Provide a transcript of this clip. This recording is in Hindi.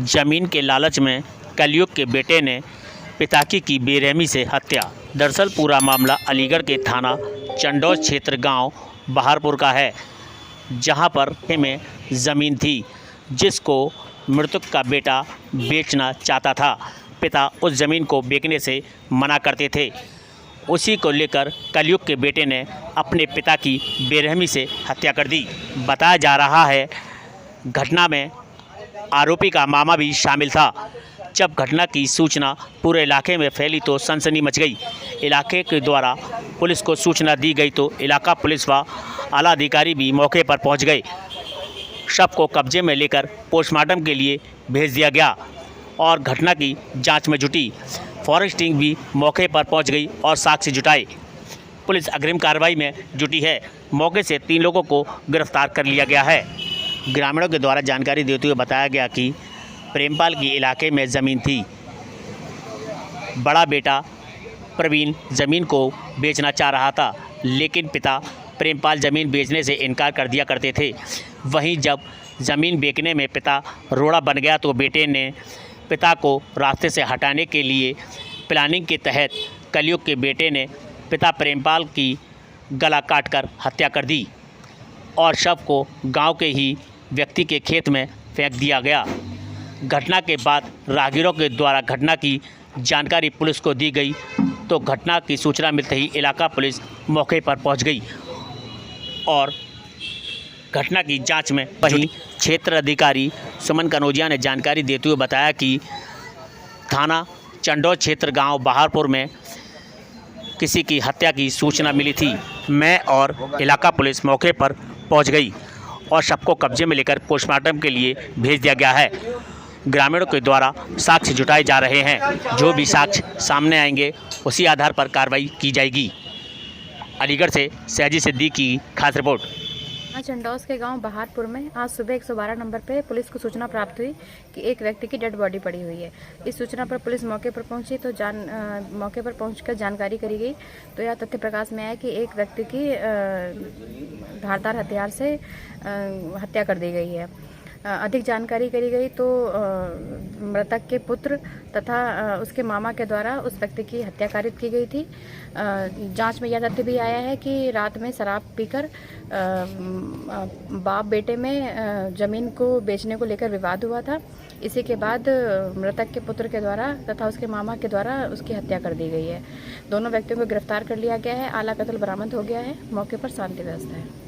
जमीन के लालच में कलयुग के बेटे ने पिता की बेरहमी से हत्या। दरअसल पूरा मामला अलीगढ़ के थाना चंडौल क्षेत्र गांव बहारपुर का है, जहां पर में ज़मीन थी जिसको मृतक का बेटा बेचना चाहता था। पिता उस ज़मीन को बेचने से मना करते थे। उसी को लेकर कलयुग के बेटे ने अपने पिता की बेरहमी से हत्या कर दी। बताया जा रहा है घटना में आरोपी का मामा भी शामिल था। जब घटना की सूचना पूरे इलाके में फैली तो सनसनी मच गई। इलाके के द्वारा पुलिस को सूचना दी गई तो इलाका पुलिस व आला अधिकारी भी मौके पर पहुंच गए। शव को कब्जे में लेकर पोस्टमार्टम के लिए भेज दिया गया और घटना की जांच में जुटी। फॉरेस्ट टीम भी मौके पर पहुंच गई और साक्ष्य जुटाए। पुलिस अग्रिम कार्रवाई में जुटी है। मौके से 3 लोगों को गिरफ्तार कर लिया गया है। ग्रामीणों के द्वारा जानकारी देते हुए बताया गया कि प्रेमपाल की इलाके में ज़मीन थी। बड़ा बेटा प्रवीण ज़मीन को बेचना चाह रहा था, लेकिन पिता प्रेमपाल ज़मीन बेचने से इनकार कर दिया करते थे। वहीं जब ज़मीन बेचने में पिता रोड़ा बन गया तो बेटे ने पिता को रास्ते से हटाने के लिए प्लानिंग के तहत कलयुग के बेटे ने पिता प्रेमपाल की गला काटकर हत्या कर दी और शव को गांव के ही व्यक्ति के खेत में फेंक दिया गया। घटना के बाद राहगीरों के द्वारा घटना की जानकारी पुलिस को दी गई तो घटना की सूचना मिलते ही इलाका पुलिस मौके पर पहुंच गई और घटना की जांच में वहीं क्षेत्र अधिकारी सुमन कनौजिया ने जानकारी देते हुए बताया कि थाना चंडौल क्षेत्र गांव बहारपुर में किसी की हत्या की सूचना मिली थी। मैं और इलाका पुलिस मौके पर पहुंच गई और शव को कब्जे में लेकर पोस्टमार्टम के लिए भेज दिया गया है। ग्रामीणों के द्वारा साक्ष्य जुटाए जा रहे हैं। जो भी साक्ष्य सामने आएंगे उसी आधार पर कार्रवाई की जाएगी। अलीगढ़ से सहजी सिद्दीकी की खास रिपोर्ट। चंडौस के गांव बहारपुर में आज सुबह 112 नंबर पे पुलिस को सूचना प्राप्त हुई कि एक व्यक्ति की डेड बॉडी पड़ी हुई है। इस सूचना पर पुलिस मौके पर पहुंची तो मौके पर पहुंचकर जानकारी करी गई तो यह तथ्य प्रकाश में आया कि एक व्यक्ति की धारदार हथियार से हत्या कर दी गई है। अधिक जानकारी करी गई तो मृतक के पुत्र तथा उसके मामा के द्वारा उस व्यक्ति की हत्या कारित की गई थी। जांच में यह तथ्य भी आया है कि रात में शराब पीकर बाप बेटे में ज़मीन को बेचने को लेकर विवाद हुआ था। इसी के बाद मृतक के पुत्र के द्वारा तथा उसके मामा के द्वारा उसकी हत्या कर दी गई है। दोनों व्यक्तियों को गिरफ्तार कर लिया गया है। आला कत्ल बरामद हो गया है। मौके पर शांति व्यवस्था है।